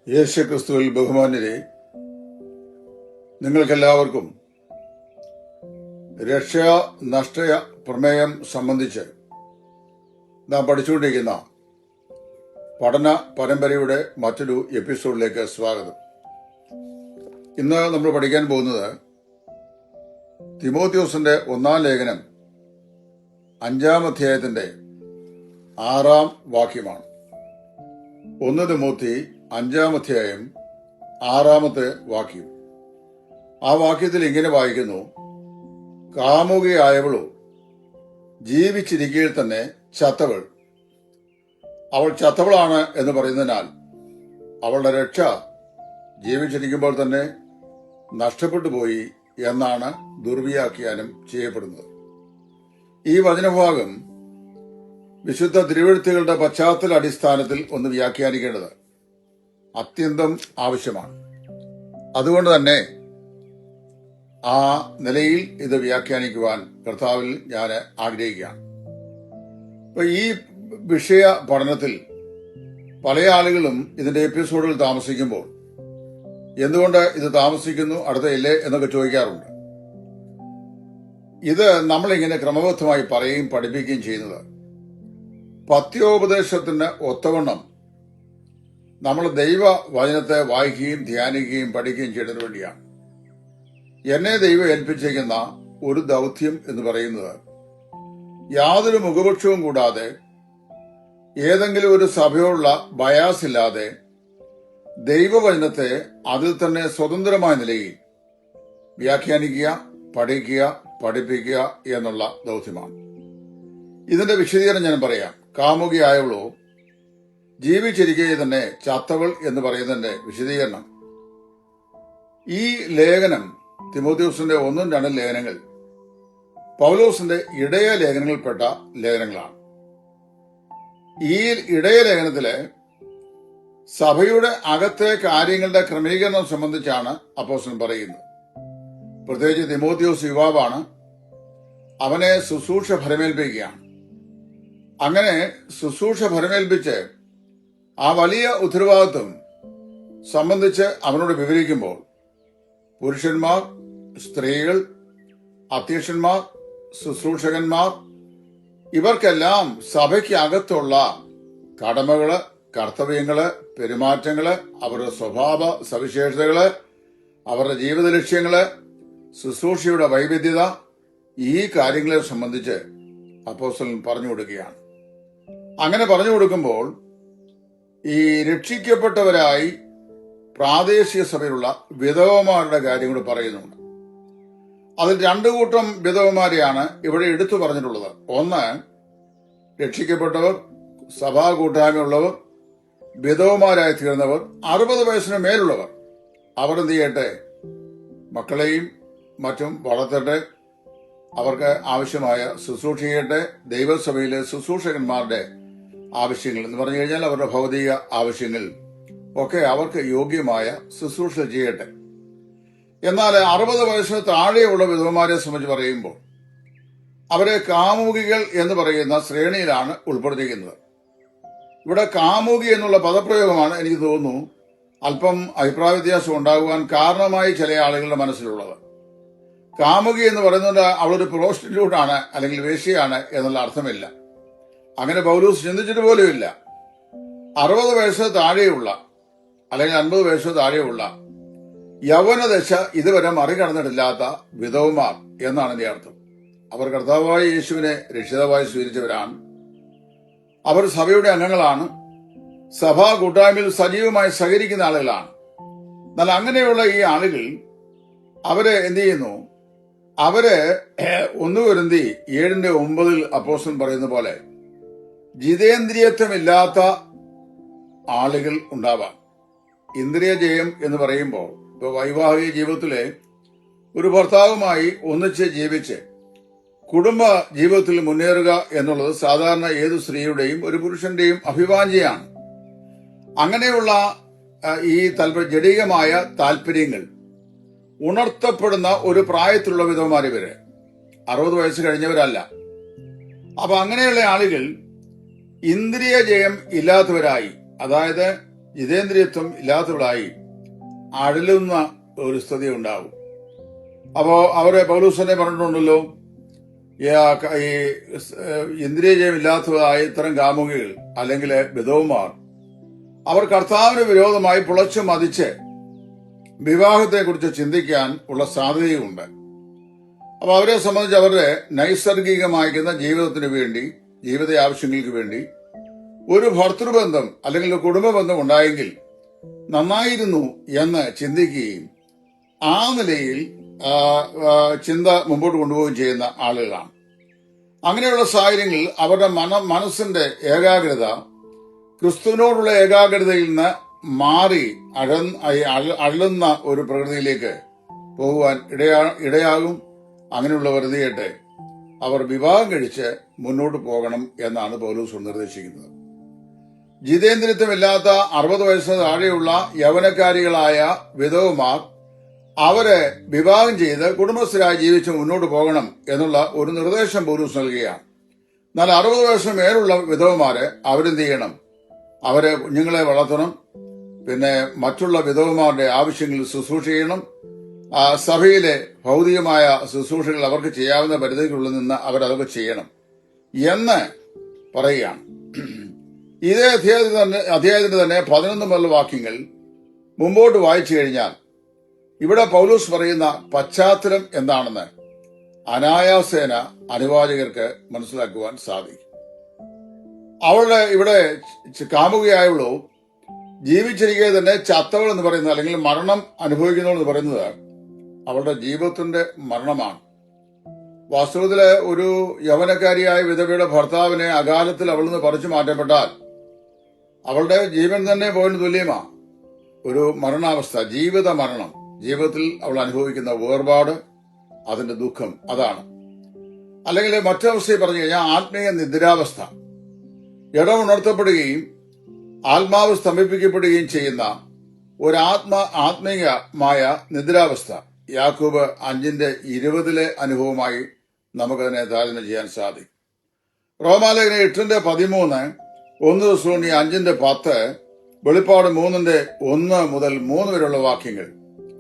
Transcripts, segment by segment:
യേശുക്രിസ്തുവിൽ ബഹുമാന്യരെ, നിങ്ങൾക്കെല്ലാവർക്കും രക്ഷ നഷ്ടയ പ്രമേയം സംബന്ധിച്ച് നാം പഠിച്ചുകൊണ്ടിരിക്കുന്ന പഠന പരമ്പരയുടെ മറ്റൊരു എപ്പിസോഡിലേക്ക് സ്വാഗതം. ഇന്ന് നമ്മൾ പഠിക്കാൻ പോകുന്നത് തിമോത്തിയോസിന്റെ 1-ാം ലേഖനം 5-ാം അധ്യായത്തിന്റെ 6-ാം വാക്യമാണ്. 1 തിമോത്തി 5-ാം അധ്യായം 6-ാമത്തെ വാക്യം. ആ വാക്യത്തിൽ ഇങ്ങനെ വായിക്കുന്നു: കാമുകിയായവളോ ജീവിച്ചിരിക്കയിൽ തന്നെ ചത്തവൾ. അവൾ ചത്തവളാണ് എന്ന് പറയുന്നതിനാൽ അവളുടെ രക്ഷ ജീവിച്ചിരിക്കുമ്പോൾ തന്നെ നഷ്ടപ്പെട്ടു പോയി എന്നാണ് ദുർവ്യാഖ്യാനം ചെയ്യപ്പെടുന്നത്. ഈ വചനഭാഗം വിശുദ്ധ തിരുവെഴുത്തുകളുടെ പശ്ചാത്തല അടിസ്ഥാനത്തിൽ ഒന്ന് വ്യാഖ്യാനിക്കേണ്ടത് അത്യന്തം ആവശ്യമാണ്. അതുകൊണ്ട് തന്നെ ആ നിലയിൽ ഇത് വ്യാഖ്യാനിക്കുവാൻ കർത്താവിൽ ഞാൻ ആഗ്രഹിക്കുകയാണ്. അപ്പൊ ഈ വിഷയ പഠനത്തിൽ പല ആളുകളും ഇതിന്റെ എപ്പിസോഡുകൾ താമസിക്കുമ്പോൾ എന്തുകൊണ്ട് ഇത് താമസിക്കുന്നു, അടുത്തയില്ലേ എന്നൊക്കെ ചോദിക്കാറുണ്ട്. ഇത് നമ്മളിങ്ങനെ ക്രമബദ്ധമായി പറയുകയും പഠിപ്പിക്കുകയും ചെയ്യുന്നത് പത്യോപദേശത്തിന് ഒത്തവണ്ണം നമ്മൾ ദൈവ വചനത്തെ വായിക്കുകയും ധ്യാനിക്കുകയും പഠിക്കുകയും ചെയ്യുന്നതിന് വേണ്ടിയാണ്. എന്നെ ദൈവം ഏൽപ്പിച്ചിരിക്കുന്ന ഒരു ദൗത്യം എന്ന് പറയുന്നത് യാതൊരു മുഖപക്ഷവും കൂടാതെ, ഏതെങ്കിലും ഒരു സഭയോടുള്ള ബയാസ് ഇല്ലാതെ ദൈവവചനത്തെ അതിൽ തന്നെ സ്വതന്ത്രമായ നിലയിൽ വ്യാഖ്യാനിക്കുക, പഠിക്കുക, പഠിപ്പിക്കുക എന്നുള്ള ദൗത്യമാണ്. ഇതിന്റെ വിശദീകരണം ഞാൻ പറയാം. കാമുകിയായവളോ ജീവിച്ചിരിക്കെ തന്നെ ചത്തവൾ എന്ന് പറയുന്നതിന്റെ വിശദീകരണം, ഈ ലേഖനം തിമോത്തിയോസിന്റെ 1-2 ലേഖനങ്ങൾ പൗലോസിന്റെ ഇടയ ലേഖനങ്ങളിൽപ്പെട്ട ലേഖനങ്ങളാണ്. ഈ ഇടയ ലേഖനത്തിലെ സഭയുടെ അകത്തെ കാര്യങ്ങളുടെ ക്രമീകരണം സംബന്ധിച്ചാണ് അപ്പോസ്തലൻ പറയുന്നത്. പ്രത്യേകിച്ച് തിമോത്തിയോസ് യുവാവാണ്, അവനെ ശുശ്രൂഷ ഫലമേൽപ്പിക്കുകയാണ്. അങ്ങനെ ശുശ്രൂഷ ഫലമേൽപ്പിച്ച് ആ വലിയ ഉത്തരവാദിത്വം സംബന്ധിച്ച് അവനോട് വിവരിക്കുമ്പോൾ പുരുഷന്മാർ, സ്ത്രീകൾ, അധ്യക്ഷന്മാർ, ശുശ്രൂഷകന്മാർ ഇവർക്കെല്ലാം സഭയ്ക്ക് അകത്തുള്ള കടമകള്, കർത്തവ്യങ്ങള്, പെരുമാറ്റങ്ങള്, അവരുടെ സ്വഭാവ സവിശേഷതകള്, അവരുടെ ജീവിത ലക്ഷ്യങ്ങള്, ശുശ്രൂഷയുടെ വൈവിധ്യത, ഈ കാര്യങ്ങളെ സംബന്ധിച്ച് അപ്പോസ്തലൻ പറഞ്ഞു കൊടുക്കുകയാണ്. അങ്ങനെ പറഞ്ഞു കൊടുക്കുമ്പോൾ ഈ രക്ഷിക്കപ്പെട്ടവരായി പ്രാദേശിക സഭയിലുള്ള വിധവമാരുടെ കാര്യം കൂടി പറയുന്നുണ്ട്. അതിൽ 2 കൂട്ടം വിധവമാരെയാണ് ഇവിടെ എടുത്തു പറഞ്ഞിട്ടുള്ളത്. ഒന്ന്, രക്ഷിക്കപ്പെട്ടവർ, സഭാ കൂട്ടായ്മയുള്ളവർ, വിധവമാരായി തീർന്നവർ, 60 വയസ്സിന് മേലുള്ളവർ. അവർ എന്ത് ചെയ്യട്ടെ? മക്കളെയും മറ്റും വളർത്തട്ടെ, അവർക്ക് ആവശ്യമായ ശുശ്രൂഷ ചെയ്യട്ടെ. ദൈവസഭയിലെ ശുശ്രൂഷകന്മാരുടെ ആവശ്യങ്ങൾ എന്ന് പറഞ്ഞു കഴിഞ്ഞാൽ അവരുടെ ഭൗതിക ആവശ്യങ്ങൾ ഒക്കെ അവർക്ക് യോഗ്യമായ ശുശ്രൂഷ ചെയ്യട്ടെ. എന്നാൽ 60 വയസ്സിന് താഴെയുള്ള വിധവമാരെ സംബന്ധിച്ച് പറയുമ്പോൾ അവരെ കാമുകികൾ എന്ന് പറയുന്ന ശ്രേണിയിലാണ് ഉൾപ്പെടുത്തിയിരിക്കുന്നത്. ഇവിടെ കാമുകി എന്നുള്ള പദപ്രയോഗമാണ് എനിക്ക് തോന്നുന്നു അല്പം അഭിപ്രായ വ്യത്യാസം ഉണ്ടാകുവാൻ കാരണമായി ചില ആളുകളുടെ മനസ്സിലുള്ളത്. കാമുകി എന്ന് പറയുന്നത് അവളൊരു പ്രോസ്റ്റിറ്റ്യൂട്ടാണ് അല്ലെങ്കിൽ വേശ്യയാണ് എന്നുള്ള അർത്ഥമില്ല. അങ്ങനെ പൗലോസ് ചിന്തിച്ചിട്ട് പോലുമില്ല. 60 വയസ്സ് താഴെയുള്ള അല്ലെങ്കിൽ 50 വയസ്സ് താഴെയുള്ള യൗവനദശ ഇതുവരെ മറികടന്നിട്ടില്ലാത്ത വിധവമാർ എന്നാണ് എന്റെ അർത്ഥം. അവർ കർത്താവായ യേശുവിനെ രക്ഷിതാവായി സ്വീകരിച്ചവരാണ്. അവർ സഭയുടെ അംഗങ്ങളാണ്, സഭാ കൂട്ടായ്മയിൽ സജീവമായി സഹകരിക്കുന്ന ആളുകളാണ്. എന്നാൽ അങ്ങനെയുള്ള ഈ ആളുകൾ അവരെ എന്ത് ചെയ്യുന്നു? അവര് 1 കൊരിന്ത്യർ 7:9 അപ്പോസ്തലൻ പറയുന്ന പോലെ ജിതേന്ദ്രിയത്വമില്ലാത്ത ആളുകൾ ഉണ്ടാവാം. ഇന്ദ്രിയ ജയം എന്ന് പറയുമ്പോൾ ഇപ്പൊ വൈവാഹിക ജീവിതത്തിലെ ഒരു ഭർത്താവുമായി ഒന്നിച്ച് ജീവിച്ച് കുടുംബ ജീവിതത്തിൽ മുന്നേറുക എന്നുള്ളത് സാധാരണ ഏതു സ്ത്രീയുടെയും ഒരു പുരുഷന്റെയും അഭിവാഞ്ഛയാണ്. അങ്ങനെയുള്ള ഈ ജഡികമായ താല്പര്യങ്ങൾ ഉണർത്തപ്പെടുന്ന ഒരു പ്രായത്തിലുള്ള വിധവമാർ ഇവര് 60 വയസ്സ് കഴിഞ്ഞവരല്ല. അപ്പൊ അങ്ങനെയുള്ള ആളുകൾ ഇന്ദ്രിയ ജയം ഇല്ലാത്തവരായി, അതായത് ജിതേന്ദ്രിയത്വം ഇല്ലാത്തവളായി അഴലുന്ന ഒരു സ്ഥിതി ഉണ്ടാവും. അപ്പോ അവരെ പൗലൂസനെ പറഞ്ഞിട്ടുണ്ടല്ലോ, ഈ ഇന്ദ്രിയജയം ഇല്ലാത്തതായ ഇത്തരം കാമുകികൾ അല്ലെങ്കിൽ വിധവമാർ അവർ കർത്താവിന് വിരോധമായി പുളച്ചു മതിച്ച് വിവാഹത്തെക്കുറിച്ച് ചിന്തിക്കാൻ ഉള്ള സാധ്യതയുമുണ്ട്. അപ്പൊ അവരെ സംബന്ധിച്ച് അവരുടെ നൈസർഗികമായിരിക്കുന്ന ജീവിതത്തിന് വേണ്ടി, ജീവിത ആവശ്യങ്ങൾക്ക് വേണ്ടി ഒരു ഭർത്തൃബന്ധം അല്ലെങ്കിൽ ഒരു കുടുംബബന്ധം ഉണ്ടായെങ്കിൽ നന്നായിരുന്നു എന്ന് ചിന്തിക്കുകയും ആ നിലയിൽ ചിന്ത മുമ്പോട്ട് കൊണ്ടുപോവുകയും ചെയ്യുന്ന ആളുകളാണ്. അങ്ങനെയുള്ള സാഹചര്യങ്ങളിൽ അവരുടെ മനസ്സിന്റെ ഏകാഗ്രത ക്രിസ്തുവിനോടുള്ള ഏകാഗ്രതയിൽ നിന്ന് മാറി അഴലുന്ന ഒരു പ്രകൃതിയിലേക്ക് പോകുവാൻ ഇടയാകും. അങ്ങനെയുള്ള വെറുതെയായിട്ട് അവർ വിവാഹം കഴിച്ച് മുന്നോട്ട് പോകണം എന്നാണ് പൗലോസ് നിർദ്ദേശിക്കുന്നത്. ജിതേന്ദ്രിയത്വമില്ലാത്ത 60 വയസ്സിന് താഴെയുള്ള യൗവനക്കാരികളായ വിധവമാർ അവരെ വിവാഹം ചെയ്ത് കുടുംബസ്ഥരായി ജീവിച്ച് മുന്നോട്ട് പോകണം എന്നുള്ള ഒരു നിർദ്ദേശം പൗലോസ് നൽകുകയാണ്. എന്നാൽ 60 വയസ്സിന് മേലുള്ള വിധവമാരെ അവരെന്ത് ചെയ്യണം? അവരെ കുഞ്ഞുങ്ങളെ വളർത്തണം, പിന്നെ മറ്റുള്ള വിധവമാരുടെ ആവശ്യങ്ങളിൽ ശുശ്രൂഷ ചെയ്യണം, സഭയിലെ ഭൗതികമായ ശുശ്രൂഷകൾ അവർക്ക് ചെയ്യാവുന്ന പരിധിക്കുള്ളിൽ നിന്ന് അവരതൊക്കെ ചെയ്യണം എന്ന് പറയുകയാണ്. ഇതേ അധ്യായത്തിന്റെ തന്നെ 11 മുതൽ വാക്യങ്ങൾ മുമ്പോട്ട് വായിച്ചു കഴിഞ്ഞാൽ ഇവിടെ പൗലോസ് പറയുന്ന പശ്ചാത്തലം എന്താണെന്ന് അനായാസേന അനുവാചകർക്ക് മനസ്സിലാക്കുവാൻ സാധിക്കും. അവളുടെ ഇവിടെ കാമുകയായവളോ ജീവിച്ചിരിക്കെ തന്നെ ചത്തവൾ എന്ന് പറയുന്നത്, അല്ലെങ്കിൽ മരണം അനുഭവിക്കുന്നവൾ എന്ന് പറയുന്നത് അവളുടെ ജീവിതത്തിന്റെ മരണമാണ്. വാസ്തവത്തില് ഒരു യൗവനക്കാരിയായ വിധവയുടെ ഭർത്താവിനെ അകാലത്തിൽ അവളിൽ നിന്ന് പറിച്ചു മാറ്റപ്പെട്ടാൽ അവളുടെ ജീവൻ തന്നെ പോയിന് തുല്യമാണ്. ഒരു മരണാവസ്ഥ, ജീവിത മരണം, ജീവിതത്തിൽ അവൾ അനുഭവിക്കുന്ന വേർപാട്, അതിന്റെ ദുഃഖം, അതാണ്. അല്ലെങ്കിൽ മറ്റവസ്ഥയെ പറഞ്ഞു കഴിഞ്ഞാൽ ആത്മീയ നിദ്രാവസ്ഥ, ഇടമുണർത്തപ്പെടുകയും ആത്മാവ് സ്തംഭിപ്പിക്കപ്പെടുകയും ചെയ്യുന്ന ഒരു ആത്മീയമായ നിദ്രാവസ്ഥ. യാക്കോബ് 5:20 അനുഭവമായി നമുക്കതിനെ താരതമ്യം ചെയ്യാൻ സാധിക്കും. റോമാലേഖനം 8:13, 1 തെസ്സലോനിക്കർ 5:10, വെളിപ്പാട് 3:1 മുതൽ 3 വരെയുള്ള വാക്യങ്ങൾ.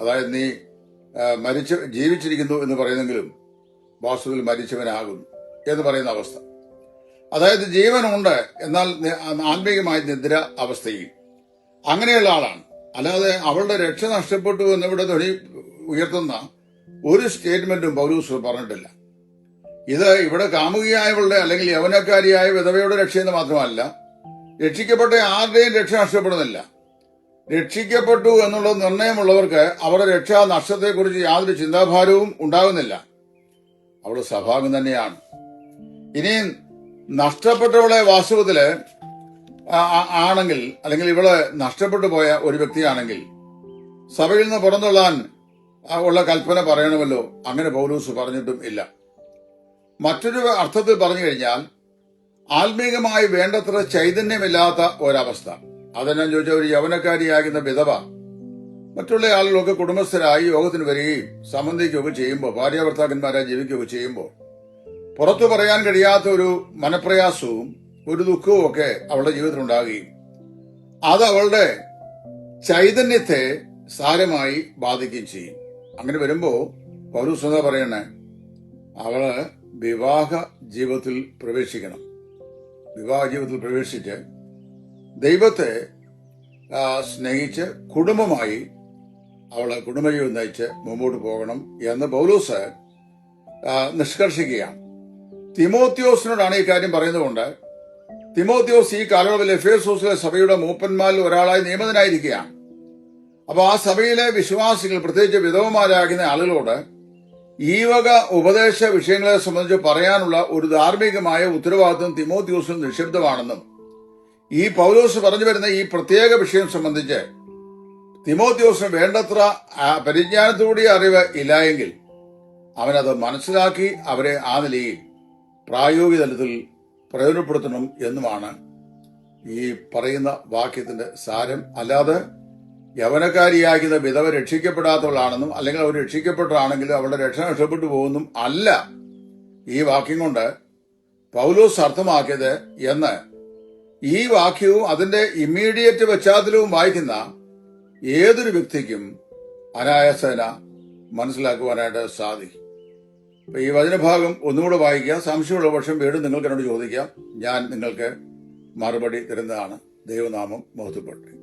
അതായത് നീ ജീവിച്ചിരിക്കുന്നു എന്ന് പറയുന്നെങ്കിലും വാസ്തവത്തിൽ മരിച്ചവനാകുന്നു എന്ന് പറയുന്ന അവസ്ഥ. അതായത് ജീവനുണ്ട്, എന്നാൽ ആത്മീയമായ നിദ്ര അവസ്ഥയിൽ അങ്ങനെയുള്ള ആളാണ്. അല്ലാതെ അവളുടെ രക്ഷ നഷ്ടപ്പെട്ടു എന്നിവിടെ ധ്വനി ഉയർത്തുന്ന ഒരു സ്റ്റേറ്റ്മെന്റും പൗലോസ് പറഞ്ഞിട്ടില്ല. ഇത് ഇവിടെ കാമുകിയായവളുടെ അല്ലെങ്കിൽ യൗവനക്കാരിയായ വിധവയുടെ രക്ഷയെന്ന് മാത്രമല്ല, രക്ഷിക്കപ്പെട്ട ആരുടെയും രക്ഷ നഷ്ടപ്പെടുന്നില്ല. രക്ഷിക്കപ്പെട്ടു എന്നുള്ള നിർണയമുള്ളവർക്ക് അവരുടെ രക്ഷാ നഷ്ടത്തെക്കുറിച്ച് യാതൊരു ചിന്താഭാരവും ഉണ്ടാകുന്നില്ല. അവൾ സഭാംഗം തന്നെയാണ്. ഇനിയും നഷ്ടപ്പെട്ടവളെ വാസ്തവത്തില് ആണെങ്കിൽ, അല്ലെങ്കിൽ ഇവള് നഷ്ടപ്പെട്ടു പോയ ഒരു വ്യക്തിയാണെങ്കിൽ സഭയിൽ നിന്ന് പുറന്തള്ളാൻ ഉള്ള കൽപ്പന പറയണമല്ലോ. അങ്ങനെ പൗലോസ് പറഞ്ഞിട്ടും ഇല്ല. മറ്റൊരു അർത്ഥത്തിൽ പറഞ്ഞു കഴിഞ്ഞാൽ ആത്മീകമായി വേണ്ടത്ര ചൈതന്യമില്ലാത്ത ഒരവസ്ഥ. അതെന്നാ ചോദിച്ചാൽ, ഒരു യൗവനക്കാരിയാകുന്ന വിധവ മറ്റുള്ള ആളുകളൊക്കെ കുടുംബസ്ഥരായി യോഗത്തിന് വരികയും സംബന്ധിക്കുകയൊക്കെ ചെയ്യുമ്പോൾ, ഭാര്യാഭർത്താക്കന്മാരായി ജീവിക്കുകയൊക്കെ ചെയ്യുമ്പോൾ പുറത്തു പറയാൻ കഴിയാത്ത ഒരു മനപ്രയാസവും ഒരു ദുഃഖവും ഒക്കെ അവളുടെ ജീവിതത്തിൽ ഉണ്ടാകുകയും അത് അവളുടെ ചൈതന്യത്തെ സാരമായി ബാധിക്കുകയും ചെയ്യും. അങ്ങനെ വരുമ്പോ പൗലോസ് എന്താ പറയണേ? അവള് വിവാഹ ജീവിതത്തിൽ പ്രവേശിക്കണം. വിവാഹ ജീവിതത്തിൽ പ്രവേശിച്ച് ദൈവത്തെ സ്നേഹിച്ച് കുടുംബമായി അവള് കുടുംബജീവിതം നയിച്ച് മുമ്പോട്ട് പോകണം എന്ന് പൗലോസ് നിഷ്കർഷിക്കുകയാണ്. തിമോത്തിയോസിനോടാണ് ഈ കാര്യം പറയുന്നതുകൊണ്ട് തിമോത്തിയോസ് ഈ കാലയളവിൽ എഫേസോസിലെ സഭയുടെ മൂപ്പന്മാരിൽ ഒരാളായി നിയമിതനായിരിക്കുകയാണ്. അപ്പൊ ആ സഭയിലെ വിശ്വാസികൾ, പ്രത്യേകിച്ച് വിധവമാരാകുന്ന ആളുകളോട് ഈ വക ഉപദേശ വിഷയങ്ങളെ സംബന്ധിച്ച് പറയാനുള്ള ഒരു ധാർമ്മികമായ ഉത്തരവാദിത്വം തിമോത്തിയോസിന് നിക്ഷിപ്തമാണെന്നും ഈ പൗലോസ് പറഞ്ഞു വരുന്ന ഈ പ്രത്യേക വിഷയം സംബന്ധിച്ച് തിമോത്തിയോസിന് വേണ്ടത്ര പരിജ്ഞാനത്തോടെ അറിവ് ഇല്ലായെങ്കിൽ അവനത് മനസ്സിലാക്കി അവരെ ആ നിലയിൽ പ്രായോഗിക തലത്തിൽ പ്രയോജനപ്പെടുത്തണം എന്നുമാണ് ഈ പറയുന്ന വാക്യത്തിന്റെ സാരം. അല്ലാതെ യൗവനക്കാരിയാകുന്ന വിധവ രക്ഷിക്കപ്പെടാത്തവളാണെന്നും അല്ലെങ്കിൽ അവർ രക്ഷിക്കപ്പെട്ടതാണെങ്കിലും അവളുടെ രക്ഷ നഷ്ടപ്പെട്ടു പോകുന്നും അല്ല ഈ വാക്യം കൊണ്ട് പൗലോസ് അർത്ഥമാക്കിയത് എന്ന് ഈ വാക്യവും അതിന്റെ ഇമ്മീഡിയറ്റ് പശ്ചാത്തലവും വായിക്കുന്ന ഏതൊരു വ്യക്തിക്കും അനായാസേന മനസ്സിലാക്കുവാനായിട്ട് സാധിക്കും. അപ്പൊ ഈ വചനഭാഗം ഒന്നുകൂടെ വായിക്കുക. സംശയമുള്ള പക്ഷം വീണ്ടും നിങ്ങൾക്ക് എന്നോട് ചോദിക്കാം. ഞാൻ നിങ്ങൾക്ക് മറുപടി തരുന്നതാണ്. ദൈവനാമം മഹത്വപ്പെടട്ടെ.